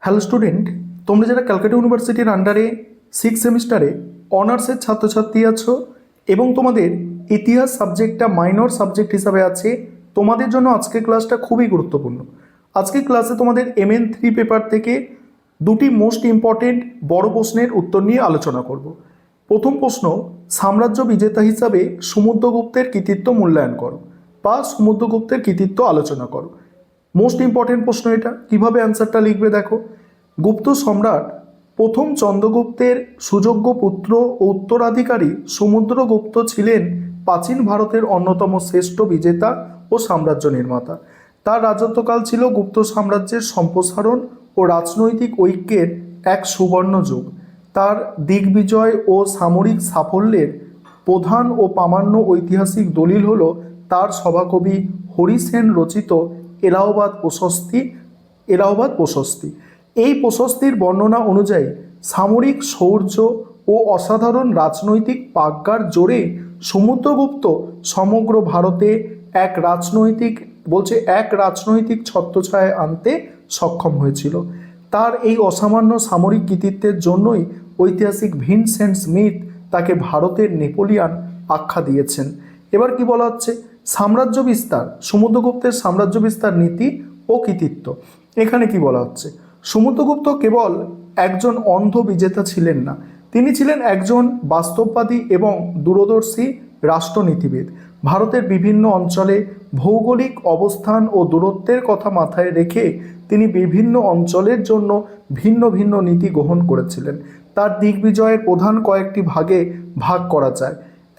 Hello student, তোমরা যারা ক্যালকাটা ইউনিভার্সিটির আন্ডারে 6 সেমিস্টারে অনার্সের ছাত্রছাত্রী আছো এবং তোমাদের ইতিহাস সাবজেক্টটা মাইনর সাবজেক্ট হিসাবে আছে, তোমাদের জন্য আজকের ক্লাসটা খুবই গুরুত্বপূর্ণ। আজকের ক্লাসে তোমাদের MN3 পেপার থেকে দুটি মোস্ট ইম্পর্টেন্ট বড় প্রশ্নের উত্তর নিয়ে আলোচনা করব। প্রথম প্রশ্ন, সাম্রাজ্য বিজেতা হিসাবে সমুদ্রগুপ্তের কৃতিত্ব মূল্যায়ন করো বা সমুদ্রগুপ্তের কৃতিত্ব আলোচনা করো। মোস্ট ইম্পর্টেন্ট প্রশ্ন এটা। কিভাবে অ্যান্সারটা লিখবে দেখো। গুপ্ত সম্রাট প্রথম চন্দ্রগুপ্তের সুযোগ্য পুত্র ও উত্তরাধিকারী সমুদ্রগুপ্ত ছিলেন প্রাচীন ভারতের অন্যতম শ্রেষ্ঠ বিজেতা ও সাম্রাজ্য নির্মাতা। তার রাজত্বকাল ছিল গুপ্ত সাম্রাজ্যের সম্প্রসারণ ও রাজনৈতিক ঐক্যের এক সুবর্ণ যুগ। তার দিগ্বিজয় ও সামরিক সাফল্যের প্রধান ও প্রামাণ্য ঐতিহাসিক দলিল হল তার সভাকবি হরি সেন রচিত এলাহাবাদ প্রশস্তি। এই প্রশস্তির বর্ণনা অনুযায়ী সামরিক শৌর্য ও অসাধারণ রাজনৈতিক পাগ্গার জোরে সমুদ্রগুপ্ত সমগ্র ভারতে এক রাজনৈতিক ছত্রছায়া আনতে সক্ষম হয়েছিল। তার এই অসামান্য সামরিক কৃতিত্বের জন্যই ঐতিহাসিক ভিনসেন্ট স্মিথ তাকে ভারতের নেপোলিয়ান আখ্যা দিয়েছেন। এবার কি বলা হচ্ছে, সাম্রাজ্য বিস্তার, সমুদ্রগুপ্তের সাম্রাজ্য বিস্তার নীতি ও কৃতিত্ব। এখানে কি বলা হচ্ছে, সমুদ্রগুপ্ত কেবল একজন অন্ধ বিজেতা ছিলেন না, তিনি ছিলেন একজন বাস্তববাদী এবং দূরদর্শী রাষ্ট্রনীতিবিদ। ভারতের বিভিন্ন অঞ্চলে ভৌগোলিক অবস্থান ও দূরত্বের কথা মাথায় রেখে তিনি বিভিন্ন অঞ্চলের জন্য ভিন্ন ভিন্ন নীতি গ্রহণ করেছিলেন। তার দিগ্বিজয়ের প্রধান কয়েকটি ভাগে ভাগ করা যায়।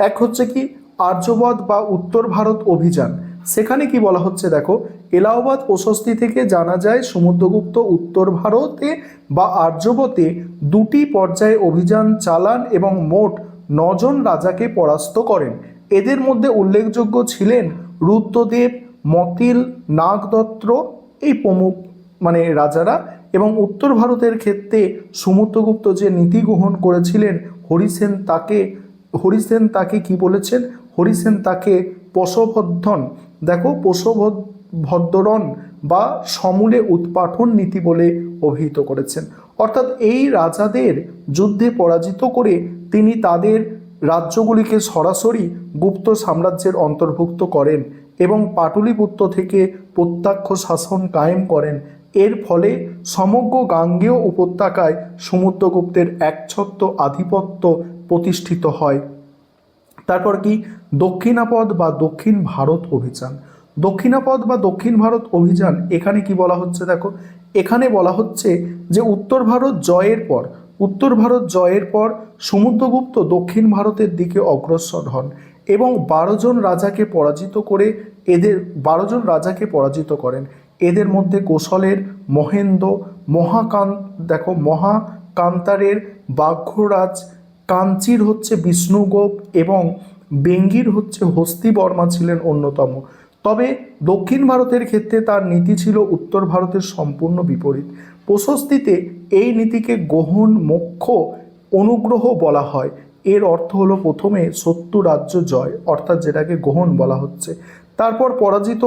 এক হচ্ছে কি আর্যবদ বা উত্তর ভারত অভিযান। সেখানে কি বলা হচ্ছে দেখো, এলাহাবাদ প্রশস্তি থেকে জানা যায় সমুদ্রগুপ্ত উত্তর ভারতে বা আর্যবতে দুটি পর্যায়ে অভিযান চালান এবং মোট 9 জন রাজাকে পরাস্ত করেন। এদের মধ্যে উল্লেখযোগ্য ছিলেন রুদ্রদেব, মতিল, নাগদত্ত এই প্রমুখ রাজারা। এবং উত্তর ভারতের ক্ষেত্রে সমুদ্রগুপ্ত যে নীতি গ্রহণ করেছিলেন, হরিসেন তাকে কি বলেছেন, হরিসেন তাকে পশভদ্রন বা সমূলে উৎপাটন নীতি বলে অভিহিত করেছেন। অর্থাৎ এই রাজাদের যুদ্ধে পরাজিত করে তিনি তাদের রাজ্যগুলিকে সরাসরি গুপ্ত সাম্রাজ্যের অন্তর্ভুক্ত করেন এবং পাটলিপুত্র থেকে প্রত্যক্ষ শাসন কায়েম করেন। এর ফলে সমগ্র গাঙ্গেয় উপত্যকায় সমুদ্রগুপ্তের একচ্ছত্র আধিপত্য প্রতিষ্ঠিত হয়। তারপর কি দক্ষিণাপদ বা দক্ষিণ ভারত অভিযান। দক্ষিণাপদ বা দক্ষিণ ভারত অভিযান, এখানে কি বলা হচ্ছে দেখো, এখানে বলা হচ্ছে যে উত্তর ভারত জয়ের পর সমুদ্রগুপ্ত দক্ষিণ ভারতের দিকে অগ্রসর হন এবং 12 জন রাজাকে পরাজিত করেন। এদের মধ্যে কোশলের মহেন্দ্র, মহাকান্তারের বাঘ্যরাজ, কাঞ্চির হচ্ছে বিষ্ণুগোপ এবং বেঙ্গির হচ্ছে হস্তিবর্মা ছিলেন অন্যতম। তবে দক্ষিণ ভারতের ক্ষেত্রে তার নীতি ছিল উত্তর ভারতের সম্পূর্ণ বিপরীত। প্রশস্তিতে এই নীতিকে গহন মোক্ষ অনুগ্রহ বলা হয়। এর অর্থ হলো প্রথমে শত্রু রাজ্য জয়, অর্থাৎ যেটাকে গ্রহণ বলা হচ্ছে, তারপর পরাজিত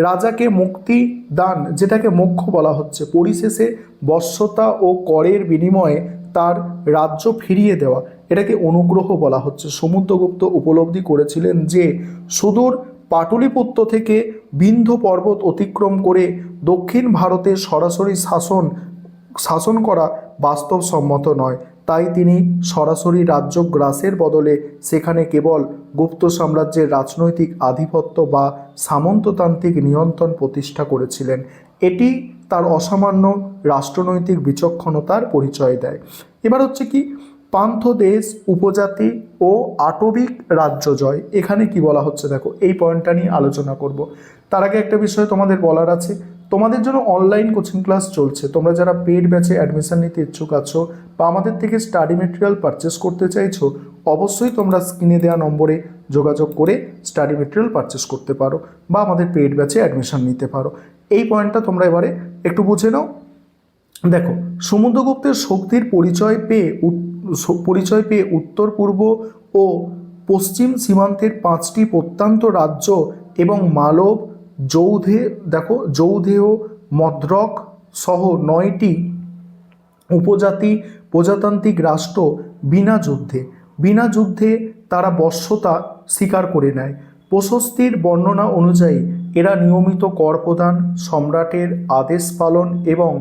রাজাকে মুক্তি দান, যেটাকে মোক্ষ বলা হচ্ছে, পরিশেষে বশ্যতা ও করের বিনিময়ে তার রাজ্য ফিরিয়ে দেওয়া, এটাকে অনুগ্রহ বলা হচ্ছে। সমুদ্রগুপ্ত উপলব্ধি করেছিলেন যে সুদূর পাটলিপুত্র থেকে বিন্ধ্য পর্বত অতিক্রম করে দক্ষিণ ভারতে সরাসরি শাসন করা বাস্তবসম্মত নয়। তাই তিনি সরাসরি রাজ্য গ্রাসের বদলে সেখানে কেবল গুপ্ত সাম্রাজ্যের রাজনৈতিক আধিপত্য বা সামন্ততান্ত্রিক নিয়ন্ত্রণ প্রতিষ্ঠা করেছিলেন। এটি তার অসামান্য রাষ্ট্রনৈতিক বিচক্ষণতার পরিচয় দেয়। এবার হচ্ছে কি পান্থ দেশ, উপজাতি ও আটবিক রাজ্য জয়। এখানে কি বলা হচ্ছে দেখো, এই পয়েন্টটা নিয়ে আলোচনা করব। তার আগে একটা বিষয় তোমাদের বলার আছে, তোমাদের জন্য অনলাইন কোচিং ক্লাস চলছে। তোমরা যারা পেইড ব্যাচে অ্যাডমিশন নিতে ইচ্ছুক আছো বা আমাদের থেকে স্টাডি মেটেরিয়াল পারচেস করতে চাইছো, অবশ্যই তোমরা স্ক্রিনে দেওয়া নম্বরে যোগাযোগ করে স্টাডি মেটেরিয়াল পারচেস করতে পারো বা আমাদের পেইড ব্যাচে অ্যাডমিশন নিতে পারো। এই পয়েন্টটা তোমরা এবারে একটু বুঝে নাও। দেখো, সমুদ্রগুপ্তের শক্তির পরিচয় পেয়ে উত্তর পূর্ব ও পশ্চিম সীমান্তের 5টি প্রত্যন্ত রাজ্য এবং মালব, যৌধেয়, মদ্রক সহ 9টি উপজাতি প্রজাতান্ত্রিক রাষ্ট্র বিনা যুদ্ধে তারা বশ্যতা স্বীকার করে নেয়। প্রশস্তির বর্ণনা অনুযায়ী এরা নিয়মিত কর প্রদান, সম্রাটের আদেশ পালন এবং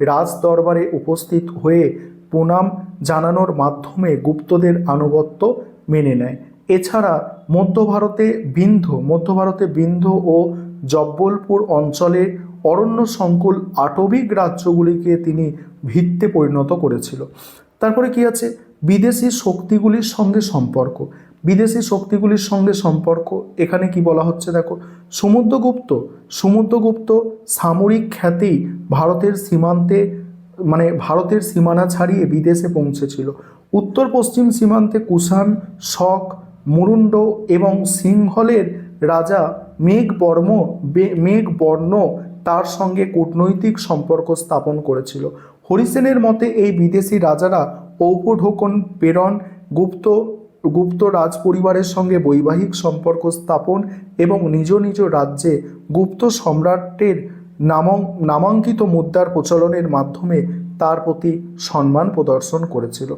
রাজ দরবারে উপস্থিত হয়ে প্রণাম জানানোর মাধ্যমে গুপ্তদের আনুগত্য মেনে নেয়। এছাড়া মধ্য ভারতে বিন্ধ ও জব্বলপুর অঞ্চলে অরণ্য সংকুল আটবিক রাজ্যগুলিকে তিনি ভিত্তে পরিণত করেছিল। তারপরে কি আছে, বিদেশি শক্তিগুলির সঙ্গে সম্পর্ক। এখানে কি বলা হচ্ছে দেখো, সমুদ্রগুপ্ত সামরিক খ্যাতি ভারতের সীমানা ছাড়িয়ে বিদেশে পৌঁছেছিল। উত্তর পশ্চিম সীমান্তে কুষাণ, শক, মুরুন্ড এবং সিংহলের রাজা মেঘবর্ণ তার সঙ্গে কূটনৈতিক সম্পর্ক স্থাপন করেছিল। হরিসেনের মতে এই বিদেশি রাজারা ঔপঢোকন প্রেরণ, গুপ্ত রাজ পরিবারের সঙ্গে বৈবাহিক সম্পর্ক স্থাপন এবং নিজ নিজ রাজ্যে গুপ্ত সম্রাটের নামাঙ্কিত মুদ্রার প্রচলনের মাধ্যমে তার প্রতি সম্মান প্রদর্শন করেছিল।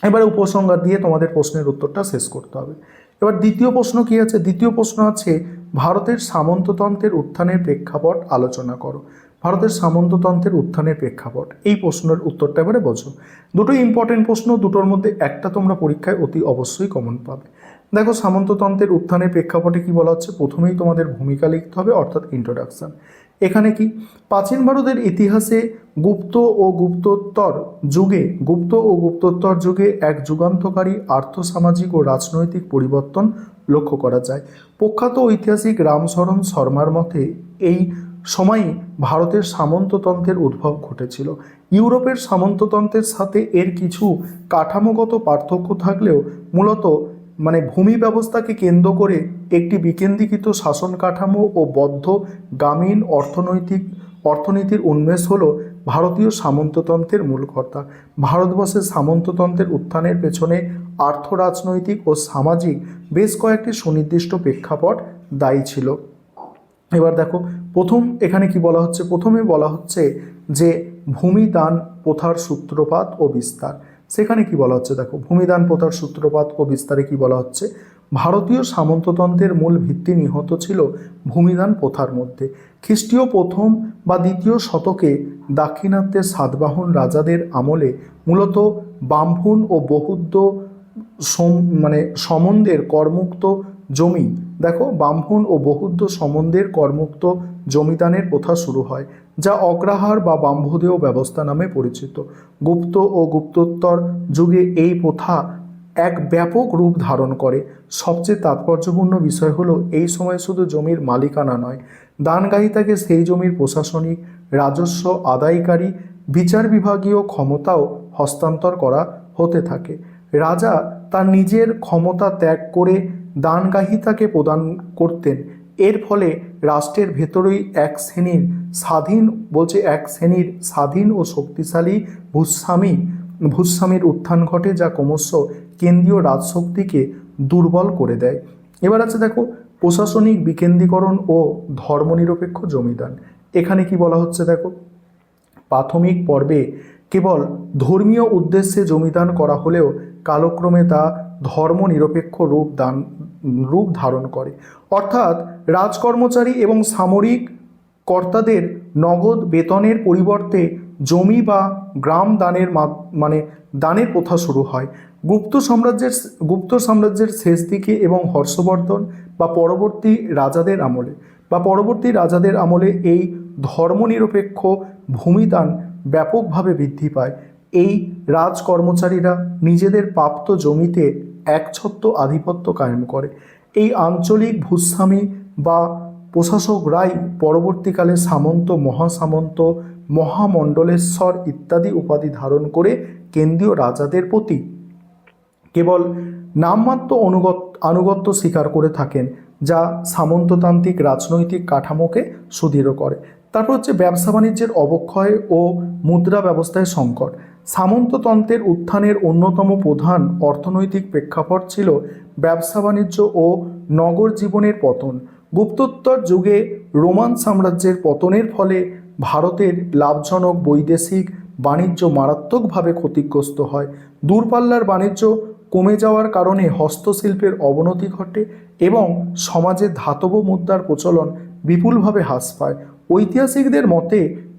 এবারে উপসংহার দিয়ে তোমাদের প্রশ্নের উত্তরটা শেষ করতে হবে। এবার দ্বিতীয় প্রশ্ন কি আছে, দ্বিতীয় প্রশ্ন আছে ভারতের সামন্ততন্ত্রের উত্থানের প্রেক্ষাপট আলোচনা করো। ভারতের সামন্ততন্ত্রের উত্থানের প্রেক্ষাপট, এই প্রশ্নের উত্তরটা এবারে বোঝো। দুটোই ইম্পর্টেন্ট প্রশ্ন, দুটোর মধ্যে একটা তোমরা পরীক্ষায় অতি অবশ্যই কমন পাবে। দেখো সামন্ততন্ত্রের উত্থানের প্রেক্ষাপটে কি বলা হচ্ছে, প্রথমেই তোমাদের ভূমিকা লিখতে হবে অর্থাৎ ইন্ট্রোডাকশন। এখানে কি, প্রাচীন ভারতের ইতিহাসে গুপ্ত ও গুপ্তোত্তর যুগে এক যুগান্তকারী আর্থসামাজিক ও রাজনৈতিক পরিবর্তন লক্ষ্য করা যায়। প্রখ্যাত ঐতিহাসিক রামশরণ শর্মার মতে এই সময়ই ভারতের সামন্ততন্ত্রের উদ্ভব ঘটেছিল। ইউরোপের সামন্ততন্ত্রের সাথে এর কিছু কাঠামোগত পার্থক্য থাকলেও মূলত ভূমি ব্যবস্থাকে কেন্দ্র করে একটি বিকেন্দ্রীকৃত শাসন কাঠামো ও বদ্ধ গ্রামীণ অর্থনীতির উন্মেষ হল ভারতীয় সামন্ততন্ত্রের মূল কর্তা। ভারতবর্ষের সামন্ততন্ত্রের উত্থানের পেছনে আর্থ, রাজনৈতিক ও সামাজিক বেশ কয়েকটি সুনির্দিষ্ট প্রেক্ষাপট দায়ী ছিল। এবার দেখো এখানে কি বলা হচ্ছে, প্রথমে বলা হচ্ছে যে ভূমিদান প্রথার সূত্রপাত ও বিস্তার। সেখানে কি বলা হচ্ছে দেখো, ভূমিদান প্রথার সূত্রপাত ও বিস্তারে কি বলা হচ্ছে, ভারতীয় সামন্ততন্ত্রের মূল ভিত্তি নিহত ছিল ভূমিদান প্রথার মধ্যে। খ্রিস্টীয় প্রথম বা দ্বিতীয় শতকে দাক্ষিণাত্যের সাতবাহন রাজাদের আমলে মূলত বামভুন ও বৌদ্ধ সমন্দের করমুক্ত জমি, দেখো বামভুন ও বৌদ্ধ সমন্দের করমুক্ত জমিদানের প্রথা শুরু হয়, যা অগ্রহার বা বাম্ভদেয় ব্যবস্থা নামে পরিচিত। গুপ্ত ও গুপ্তোত্তর যুগে এই প্রথা এক ব্যাপক রূপ ধারণ করে। সবচেয়ে তাৎপর্যপূর্ণ বিষয় হলো এই সময় শুধু জমির মালিকানা নয়, দানগ্রাহীতাকে সেই জমির প্রশাসনিক, রাজস্ব আদায়কারী, বিচার বিভাগীয় ক্ষমতাও হস্তান্তর করা হতে থাকে। রাজা তার নিজের ক্ষমতা ত্যাগ করে দানগ্রাহীতাকে প্রদান করতেন। এর ফলে রাষ্ট্রের ভেতরেই এক শ্রেণীর স্বাধীন ও শক্তিশালী ভূস্বামীর উত্থান ঘটে, যা ক্রমশ কেন্দ্রীয় রাজশক্তিকে দুর্বল করে দেয়। এবার আছে দেখো প্রশাসনিক বিকেন্দ্রীকরণ ও ধর্মনিরপেক্ষ জমিদান। এখানে কি বলা হচ্ছে দেখো, প্রাথমিক পর্বে কেবল ধর্মীয় উদ্দেশ্যে জমিদান করা হলেও কালক্রমে তা ধর্মনিরপেক্ষ রূপ ধারণ করে। অর্থাৎ রাজকর্মচারী এবং সামরিক কর্তাদের নগদ বেতনের পরিবর্তে জমি বা গ্রাম দানের প্রথা শুরু হয়। গুপ্ত সাম্রাজ্যের শেষ দিকে এবং হর্ষবর্ধন বা পরবর্তী রাজাদের আমলে এই ধর্মনিরপেক্ষ ভূমিদান ব্যাপকভাবে বৃদ্ধি পায়। এই রাজকর্মচারীরা নিজেদের প্রাপ্ত জমিতে একচ্ছত্র আধিপত্য কায়েম করে। এই আঞ্চলিক ভূস্বামী বা প্রশাসকরাই পরবর্তীকালে সামন্ত, মহাসামন্ত, মহামণ্ডলেশ্বর ইত্যাদি উপাধি ধারণ করে কেন্দ্রীয় রাজাদের প্রতি কেবল নামমাত্র আনুগত্য স্বীকার করে থাকেন, যা সামন্ততান্ত্রিক রাজনৈতিক কাঠামোকে সুদৃঢ় করে। তারপর হচ্ছে ব্যবসা বাণিজ্যের অবক্ষয় ও মুদ্রা ব্যবস্থায় সংকট। সামন্ততন্ত্রের উত্থানের অন্যতম প্রধান অর্থনৈতিক প্রেক্ষাপট ছিল ব্যবসা বাণিজ্য ও নগর জীবনের পতন। গুপ্তোত্তর যুগে রোমান সাম্রাজ্যের পতনের ফলে ভারতের লাভজনক বৈদেশিক বাণিজ্য মারাত্মকভাবে ক্ষতিগ্রস্ত হয়। দূরপাল্লার বাণিজ্য কমে যাওয়ার কারণে হস্তশিল্পের অবনতি ঘটে এবং সমাজে ধাতব মুদ্রার প্রচলন বিপুলভাবে হ্রাস পায়। ঐতিহাসিকদের মতে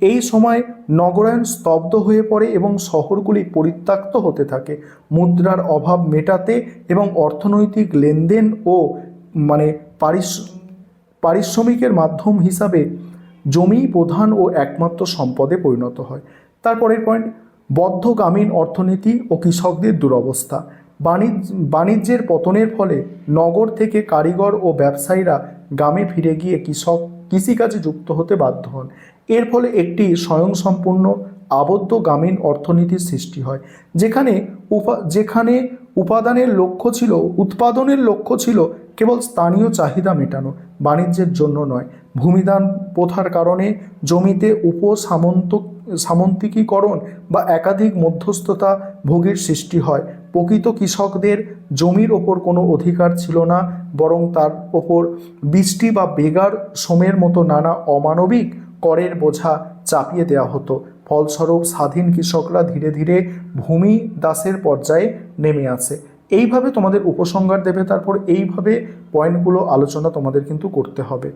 এই সময় নগরায়ণ স্তব্ধ হয়ে পড়ে এবং শহরগুলি পরিত্যক্ত হতে থাকে। মুদ্রার অভাব মেটাতে এবং অর্থনৈতিক লেনদেন ও মানে পারিশ্রমিকের মাধ্যম হিসাবে জমিই প্রধান ও একমাত্র সম্পদে পরিণত হয়। তারপরের পয়েন্ট, বদ্ধ গ্রামীণ অর্থনীতি ও কৃষকদের দুরবস্থা। বাণিজ্যের পতনের ফলে নগর থেকে কারিগর ও ব্যবসায়ীরা গ্রামে ফিরে গিয়ে কৃষিকাজে যুক্ত হতে বাধ্য হন। এর ফলে একটি স্বয়ংসম্পূর্ণ আবদ্ধ গ্রামীণ অর্থনীতির সৃষ্টি হয়, যেখানে উৎপাদনের লক্ষ্য ছিল কেবল স্থানীয় চাহিদা মেটানো, বাণিজ্যের জন্য নয়। ভূমিদান প্রথার কারণে জমিতে সামন্তিকীকরণ বা একাধিক মধ্যস্থতা ভোগের সৃষ্টি হয়। প্রকৃত কৃষকদের জমির ওপর কোনো অধিকার ছিল না, বরং তার ওপর বৃষ্টি বা বেগার শ্রমের মতো নানা অমানবিক করের বোঝা চাপিয়ে দেওয়া হতো। ফলস্বরূপ স্বাধীন কৃষকরা ধীরে ধীরে ভূমি দাসের পর্যায়ে নেমে আসে। এইভাবে তোমাদের উপসংহার দেবে, তারপর এইভাবে পয়েন্টগুলো আলোচনা তোমাদের কিন্তু করতে হবে।